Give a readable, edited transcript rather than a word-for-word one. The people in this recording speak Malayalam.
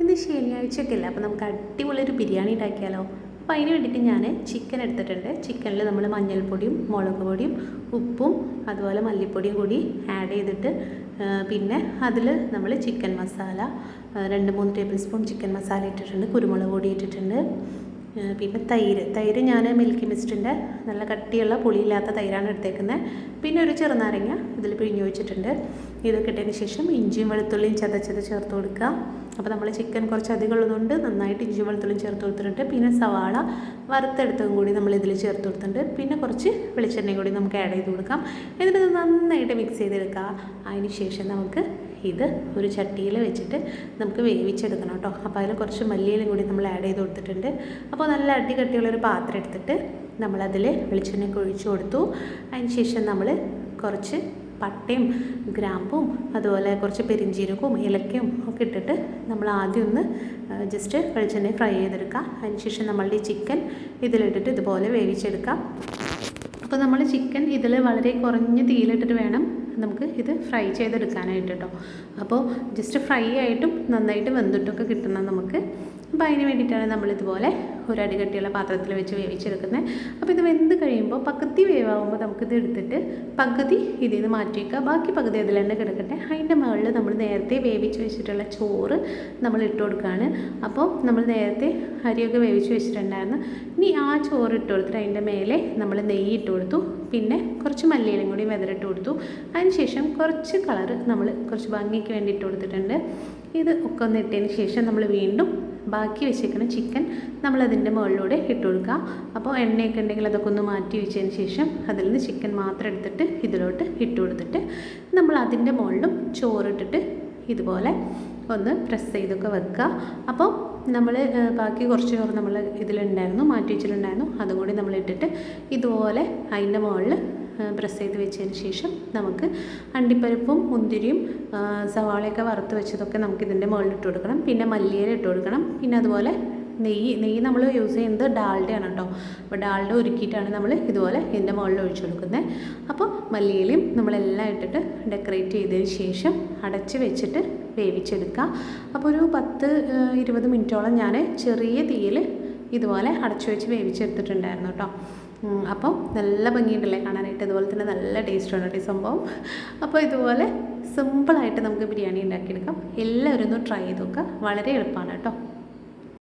ഇന്ന് ശനിയാഴ്ചയൊക്കെ അല്ലേ, അപ്പോൾ നമുക്ക് അടിപൊളിയൊരു ബിരിയാണി ഉണ്ടാക്കിയാലോ. അപ്പോൾ അതിന് വേണ്ടിയിട്ട് ഞാൻ ചിക്കൻ എടുത്തിട്ടുണ്ട്. ചിക്കനിൽ നമ്മൾ മഞ്ഞൾപ്പൊടിയും മുളക് പൊടിയും ഉപ്പും അതുപോലെ മല്ലിപ്പൊടിയും കൂടി ആഡ് ചെയ്തിട്ട് പിന്നെ അതിൽ നമ്മൾ chicken masala 2-3 table spoon chicken masala ഇട്ടിട്ടുണ്ട്, കുരുമുളക് പൊടി ഇട്ടിട്ടുണ്ട്. പിന്നെ തൈര് ഞാൻ മിൽക്കി മിസ്റ്റിൻ്റെ നല്ല കട്ടിയുള്ള പുളിയില്ലാത്ത തൈരാണ് എടുത്തേക്കുന്നത്. പിന്നെ ഒരു ചെറുനാരങ്ങ ഇതിൽ പിഴിഞ്ഞ് വെച്ചിട്ടുണ്ട്. ഇതൊക്കെ ഇട്ടതിന് ശേഷം ഇഞ്ചിയും വെളുത്തുള്ളിയും ചതച്ചത് ചേർത്ത് കൊടുക്കുക. അപ്പോൾ നമ്മൾ ചിക്കൻ കുറച്ച് അധികം ഉള്ളതുകൊണ്ട് നന്നായിട്ട് ഇഞ്ചിയും വെളുത്തുള്ളിയും ചേർത്ത് കൊടുത്തിട്ടുണ്ട്. പിന്നെ സവാള വറുത്തെടുത്തതും കൂടി നമ്മൾ ഇതിൽ ചേർത്ത് കൊടുത്തിട്ടുണ്ട്. പിന്നെ കുറച്ച് വെളിച്ചെണ്ണയും കൂടി നമുക്ക് ആഡ് ചെയ്ത് കൊടുക്കാം. എന്നിട്ട് ഇത് നന്നായിട്ട് മിക്സ് ചെയ്തെടുക്കുക. അതിന് ശേഷം നമുക്ക് ഇത് ഒരു ചട്ടിയിൽ വെച്ചിട്ട് നമുക്ക് വേവിച്ചെടുക്കണം കേട്ടോ. അപ്പോൾ അതിൽ കുറച്ച് മല്ലിയിലും കൂടി നമ്മൾ ആഡ് ചെയ്ത് കൊടുത്തിട്ടുണ്ട്. അപ്പോൾ നല്ല അടികട്ടിയുള്ളൊരു പാത്രം എടുത്തിട്ട് നമ്മളതിൽ വെളിച്ചെണ്ണയൊക്കെ ഒഴിച്ചു കൊടുത്തു. അതിന് ശേഷം നമ്മൾ കുറച്ച് പട്ടയും ഗ്രാമ്പും അതുപോലെ കുറച്ച് പെരിഞ്ചീരകവും ഏലക്കയും ഒക്കെ ഇട്ടിട്ട് നമ്മൾ ആദ്യം ഒന്ന് ജസ്റ്റ് വെളിച്ചെണ്ണ ഫ്രൈ ചെയ്തെടുക്കാം. അതിന് ശേഷം നമ്മളുടെ ഈ ചിക്കൻ ഇതിലിട്ടിട്ട് ഇതുപോലെ വേവിച്ചെടുക്കാം. അപ്പോൾ നമ്മൾ ചിക്കൻ ഇതിൽ വളരെ കുറഞ്ഞ തീയിലിട്ടിട്ട് വേണം നമുക്ക് ഇത് ഫ്രൈ ചെയ്തെടുക്കാനായിട്ട് കേട്ടോ. അപ്പോൾ ജസ്റ്റ് ഫ്രൈ ആയിട്ടും നന്നായിട്ട് വെന്തിട്ടൊക്കെ കിട്ടണം നമുക്ക്. അപ്പോൾ അതിന് വേണ്ടിയിട്ടാണ് നമ്മളിതുപോലെ ഒരു അടികട്ടിയുള്ള പാത്രത്തിൽ വെച്ച് വേവിച്ചെടുക്കുന്നത്. അപ്പോൾ ഇത് വെന്ത് കഴിയുമ്പോൾ പകുതി വേവാകുമ്പോൾ നമുക്കിത് എടുത്തിട്ട് പകുതി ഇതിൽ നിന്ന് മാറ്റി വയ്ക്കുക. ബാക്കി പകുതി അതിൽ തന്നെ കിടക്കട്ടെ. അതിൻ്റെ മുകളിൽ നമ്മൾ നേരത്തെ വേവിച്ച് വെച്ചിട്ടുള്ള ചോറ് നമ്മൾ ഇട്ട് കൊടുക്കുകയാണ്. അപ്പോൾ നമ്മൾ നേരത്തെ അരിയൊക്കെ വേവിച്ച് വെച്ചിട്ടുണ്ടായിരുന്നു. ഇനി ആ ചോറ് ഇട്ട് കൊടുത്തിട്ട് അതിൻ്റെ മേലെ നമ്മൾ നെയ്യ് ഇട്ട് കൊടുത്തു. പിന്നെ കുറച്ച് മല്ലിയിലും കൂടി വെതറിട്ട് കൊടുത്തു. അതിനുശേഷം കുറച്ച് കളറ് നമ്മൾ കുറച്ച് ഭംഗിക്ക് വേണ്ടി ഇട്ട് കൊടുത്തിട്ടുണ്ട്. ഇത് ഒക്കെ ഒന്ന് ഇട്ടതിന് ശേഷം നമ്മൾ വീണ്ടും ബാക്കി വെച്ചേക്കുന്ന ചിക്കൻ നമ്മളതിൻ്റെ മുകളിലൂടെ ഇട്ട് കൊടുക്കുക. അപ്പോൾ എണ്ണയൊക്കെ ഉണ്ടെങ്കിൽ അതൊക്കെ ഒന്ന് മാറ്റി വെച്ചതിന് ശേഷം അതിൽ നിന്ന് ചിക്കൻ മാത്രം എടുത്തിട്ട് ഇതിലോട്ട് ഇട്ട് കൊടുത്തിട്ട് നമ്മൾ അതിൻ്റെ മുകളിലും ചോറിട്ടിട്ട് ഇതുപോലെ ഒന്ന് പ്രസ് ചെയ്തൊക്കെ വെക്കുക. അപ്പോൾ നമ്മൾ ബാക്കി കുറച്ച് ചോറ് നമ്മൾ ഇതിലുണ്ടായിരുന്നു, മാറ്റി വെച്ചിട്ടുണ്ടായിരുന്നു. അതും കൂടി നമ്മൾ ഇട്ടിട്ട് ഇതുപോലെ അതിൻ്റെ മുകളിൽ പ്രസ് ചെയ്ത് വെച്ചതിന് ശേഷം നമുക്ക് അണ്ടിപ്പരിപ്പും മുന്തിരിയും സവാളയൊക്കെ വറുത്ത് വെച്ചതൊക്കെ നമുക്ക് ഇതിൻ്റെ മുകളിൽ ഇട്ട് കൊടുക്കണം. പിന്നെ മല്ലിയില ഇട്ട് കൊടുക്കണം. പിന്നെ അതുപോലെ നെയ്യ് നമ്മൾ യൂസ് ചെയ്യുന്നത് ഡാൽഡയാണ് കേട്ടോ. അപ്പോൾ ഡാൽഡ ഉരുക്കിയിട്ടാണ് നമ്മൾ ഇതുപോലെ ഇതിൻ്റെ മുകളിൽ ഒഴിച്ചു കൊടുക്കുന്നത്. അപ്പോൾ മല്ലിയിലയും നമ്മളെല്ലാം ഇട്ടിട്ട് ഡെക്കറേറ്റ് ചെയ്തതിന് ശേഷം അടച്ച് വെച്ചിട്ട് വേവിച്ചെടുക്കുക. അപ്പോൾ ഒരു 10-20 മിനിറ്റോളം ഞാൻ ചെറിയ തീയിൽ ഇതുപോലെ അടച്ചു വെച്ച് വേവിച്ചെടുത്തിട്ടുണ്ടായിരുന്നു കേട്ടോ. അപ്പോൾ നല്ല ഭംഗിയുണ്ടല്ലേ കാണാനായിട്ട്. അതുപോലെ തന്നെ നല്ല ടേസ്റ്റാണ് കേട്ടോ ഈ സംഭവം. അപ്പോൾ ഇതുപോലെ സിമ്പിളായിട്ട് നമുക്ക് ബിരിയാണി ഉണ്ടാക്കിയെടുക്കാം. എല്ലാവരും ഒന്ന് ട്രൈ ചെയ്ത് നോക്കുക. വളരെ എളുപ്പമാണ് കേട്ടോ.